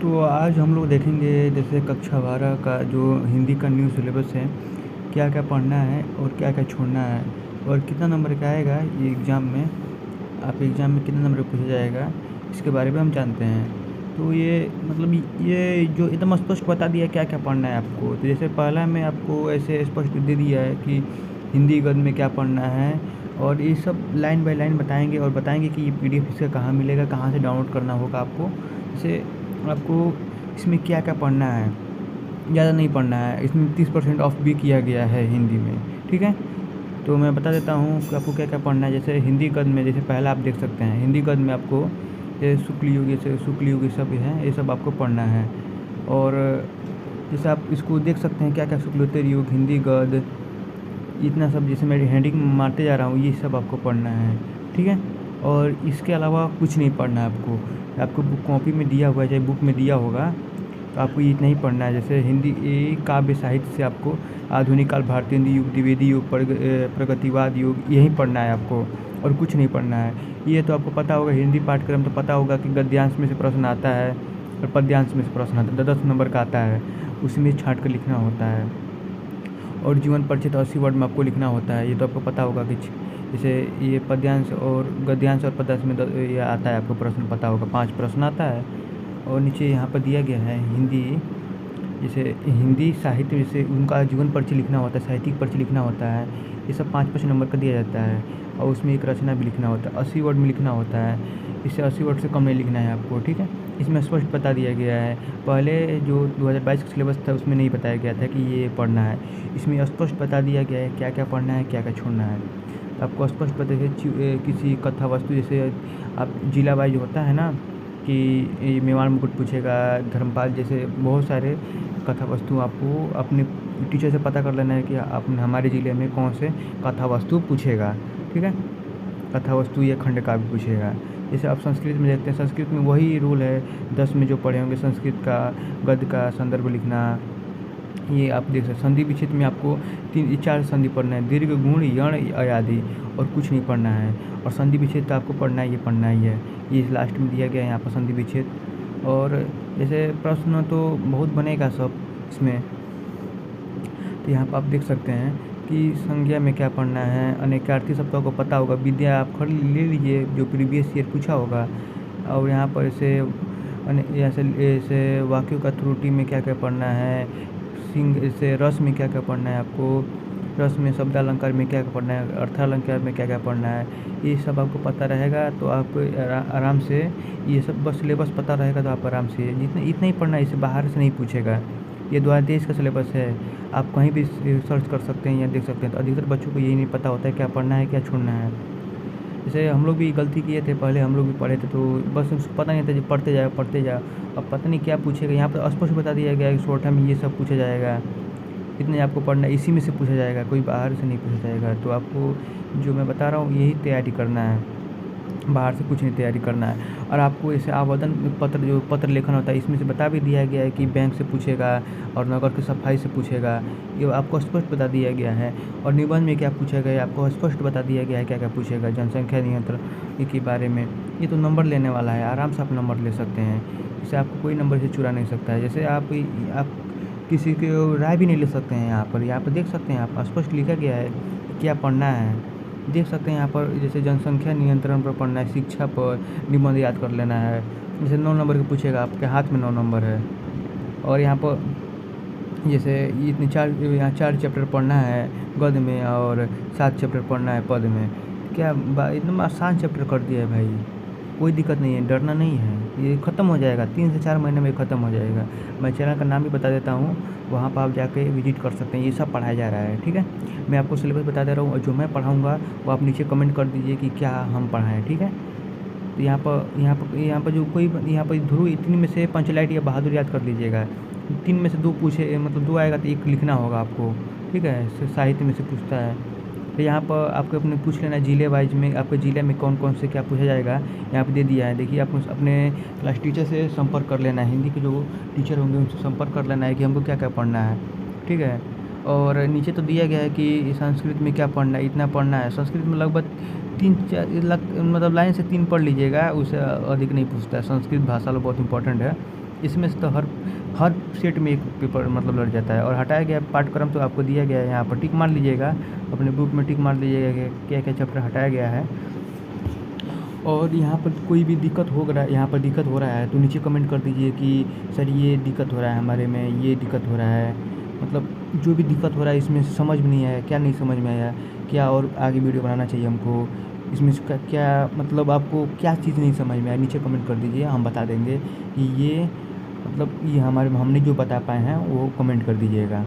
तो आज हम लोग देखेंगे जैसे कक्षा 12 का जो हिंदी का न्यू सिलेबस है, क्या क्या पढ़ना है और क्या क्या छोड़ना है और कितना नंबर का आएगा ये एग्ज़ाम में। आप एग्ज़ाम में कितने नंबर पूछा जाएगा, इसके बारे में हम जानते हैं। तो ये मतलब ये जो एकदम स्पष्ट बता दिया क्या क्या पढ़ना है आपको। तो जैसे पहला में आपको ऐसे स्पष्ट दे दिया है कि हिंदी गद्य में क्या पढ़ना है, और ये सब लाइन बाय लाइन बताएंगे और बताएंगे कि ये PDF इसका कहाँ मिलेगा, कहाँ से डाउनलोड करना होगा आपको। जैसे आपको इसमें क्या क्या पढ़ना है, ज़्यादा नहीं पढ़ना है। इसमें 30% ऑफ भी किया गया है हिंदी में, ठीक है। तो मैं बता देता हूँ कि आपको क्या क्या पढ़ना है। जैसे हिंदी गद्य में जैसे पहला आप देख सकते हैं, हिंदी गद्य में आपको ये शुक्ल युग, जैसे शुक्ल युग ये सब है, ये सब आपको पढ़ना है। और जैसे आप इसको देख सकते हैं क्या क्या शुक्लोत्तर युग, हिंदी गद्य, इतना सब जैसे मैं हेडिंग मारते जा रहा हूँ, ये सब आपको पढ़ना है, ठीक है। और इसके अलावा कुछ नहीं पढ़ना है आपको। आपको बुक कॉपी में दिया हुआ है, चाहे बुक में दिया होगा, तो आपको ये इतना ही पढ़ना है। जैसे हिंदी काव्य साहित्य से आपको आधुनिक काल, भारतीय हिंदी युग, द्विवेदी युग, प्रगतिवाद युग, यही पढ़ना है आपको और कुछ नहीं पढ़ना है। ये तो आपको पता होगा, हिंदी पाठ्यक्रम तो पता होगा कि गद्यांश में से प्रश्न आता है और पद्यांश में से प्रश्न आता है, 10 नंबर का आता है, उसमें छाँट कर लिखना होता है। और जीवन परिचय 80 वर्ड में आपको लिखना होता है, ये तो आपको पता होगा कि जैसे ये पद्यांश और गद्यांश और पद्यांश में ये आता है, आपको प्रश्न पता होगा, 5 प्रश्न आता है। और नीचे यहाँ पर दिया गया है हिंदी, जैसे हिंदी साहित्य, जैसे उनका जीवन परिचय लिखना होता है, साहित्यिक परिचय लिखना होता है, ये सब 5-5 नंबर का दिया जाता है। और उसमें एक रचना भी लिखना होता है, 80 वर्ड में लिखना होता है, इससे 80 वर्ड से कम नहीं लिखना है आपको, ठीक है। इसमें स्पष्ट बता दिया गया है। पहले जो 2022 का सिलेबस था उसमें नहीं बताया गया था कि ये पढ़ना है, इसमें स्पष्ट बता दिया गया है क्या क्या पढ़ना है, क्या क्या छोड़ना है। तो आपको स्पष्ट पता है किसी कथा वस्तु, जैसे आप जिला वाइज होता है ना कि मेवाड़ मुकुट पूछेगा, धर्मपाल, जैसे बहुत सारे कथा वस्तु आपको अपने टीचर से पता कर लेना है कि आप हमारे ज़िले में कौन से कथा वस्तु पूछेगा, ठीक है। कथा वस्तु या खंड काव्य पूछेगा। जैसे आप संस्कृत में देखते हैं, संस्कृत में वही रूल है, 10 में जो पढ़े होंगे, संस्कृत का गद्य का संदर्भ लिखना, ये आप देख सकते हैं। संधि विच्छेद में आपको 4 संधि पढ़ना है, दीर्घ, गुण, यण, आदि, और कुछ नहीं पढ़ना है। और संधि विच्छेद तो आपको पढ़ना ही पढ़ना ही है, ये लास्ट में दिया गया है यहाँ पर संधि विच्छेद। और जैसे प्रश्न तो बहुत बनेगा सब इसमें, तो यहाँ पर आप देख सकते हैं कि संज्ञा में क्या पढ़ना है, अनेकार्थी सब तो आपको पता होगा, विद्या आप खरीद ले लीजिए जो प्रीवियस ईयर पूछा होगा। और यहाँ पर ऐसे वाक्यों का त्रुटि में क्या क्या पढ़ना है, से रस में क्या क्या पढ़ना है आपको, रस में शब्दालंकार में क्या क्या पढ़ना है, अर्थालंकार में क्या क्या पढ़ना है, ये सब आपको पता रहेगा तो आप आराम से, ये सब बस सिलेबस पता रहेगा तो आप आराम से इतना ही पढ़ना है, इसे बाहर से नहीं पूछेगा। ये 2023 का सिलेबस है, आप कहीं भी सर्च कर सकते हैं या देख सकते हैं। तो अधिकतर बच्चों को यही नहीं पता होता है क्या पढ़ना है, क्या छोड़ना है। जैसे हम लोग भी गलती किए थे, पहले हम लोग भी पढ़े थे तो बस उसको पता नहीं था, जब पढ़ते जाओ। अब पता नहीं क्या पूछेगा, यहाँ पर स्पष्ट बता दिया गया है कि शॉर्ट में ये सब पूछा जाएगा, इतने आपको पढ़ना है, इसी में से पूछा जाएगा, कोई बाहर से नहीं पूछा जाएगा। तो आपको जो मैं बता रहा हूँ यही तैयारी करना है, बाहर से कुछ नहीं तैयारी करना है। और आपको ऐसे आवेदन पत्र, जो पत्र लेखन होता है, इसमें से बता भी दिया गया है कि बैंक से पूछेगा और नगर की सफाई से पूछेगा, ये आपको स्पष्ट बता दिया गया है। और निबंध में क्या पूछेगा ये आपको स्पष्ट बता दिया गया है, क्या क्या पूछेगा, जनसंख्या नियंत्रण के बारे में। ये तो नंबर लेने वाला है, आराम से आप नंबर ले सकते हैं, इसे आपको कोई नंबर से चुरा नहीं सकता है। जैसे आप किसी को राय भी नहीं ले सकते हैं। यहाँ पर देख सकते हैं आप, स्पष्ट लिखा गया है क्या पढ़ना है, देख सकते हैं यहाँ पर। जैसे जनसंख्या नियंत्रण पर पढ़ना है, शिक्षा पर निबंध याद कर लेना है। जैसे 9 नंबर का पूछेगा, आपके हाथ में 9 नंबर है। और यहाँ पर जैसे इतने यहाँ 4 चैप्टर पढ़ना है गद्य में और 7 चैप्टर पढ़ना है पद में। क्या इतना आसान चैप्टर कर दिया है भाई, कोई दिक्कत नहीं है, डरना नहीं है, ये ख़त्म हो जाएगा, 3 से 4 महीने में ख़त्म हो जाएगा। मैं चैनल का नाम भी बता देता हूँ, वहाँ पर आप जाके विजिट कर सकते हैं, ये सब पढ़ाया जा रहा है, ठीक है। मैं आपको सिलेबस बता दे रहा हूँ और जो मैं पढ़ाऊँगा वो आप नीचे कमेंट कर दीजिए कि क्या हम पढ़ाएँ, ठीक है। तो यहाँ पर जो कोई यहाँ पर ध्रुव 3 में से पंचलाइट या बहादुर याद कर लीजिएगा। 3 में से 2 पूछे, मतलब 2 आएगा तो 1 लिखना होगा आपको, ठीक है। साहित्य में से पूछता है, तो यहाँ पर आपको अपने पूछ लेना है जिले वाइज में, आपके ज़िले में कौन कौन से क्या पूछा जाएगा, यहाँ पे दे दिया है। देखिए आप अपने क्लास टीचर से संपर्क कर लेना है, हिंदी के जो टीचर होंगे उनसे संपर्क कर लेना है कि हमको क्या क्या पढ़ना है, ठीक है। और नीचे तो दिया गया है कि संस्कृत में क्या पढ़ना है, इतना पढ़ना है। संस्कृत में लगभग 3-4 मतलब लाइन से 3 पढ़ लीजिएगा, उससे अधिक नहीं पूछता है। संस्कृत भाषा बहुत इंपॉर्टेंट है, इसमें से तो हर सेट में एक पेपर मतलब लग जाता है। और हटाया गया पाठ्यक्रम तो आपको दिया गया है, यहाँ पर टिक मार लीजिएगा, अपने बुक में टिक मार लीजिएगा कि क्या क्या चैप्टर हटाया गया है। और यहाँ पर कोई भी दिक्कत हो रहा है, यहाँ पर दिक्कत हो रहा है तो नीचे कमेंट कर दीजिए कि सर ये दिक्कत हो रहा है हमारे में, ये दिक्कत हो रहा है, मतलब जो भी दिक्कत हो रहा है इसमें समझ में नहीं आया, क्या नहीं समझ में आया, क्या और आगे वीडियो बनाना चाहिए हमको, इसमें इसका क्या मतलब आपको क्या चीज़ नहीं समझ में आया, नीचे कमेंट कर दीजिए, हम बता देंगे कि ये मतलब ये हमने जो बता पाए हैं वो कमेंट कर दीजिएगा।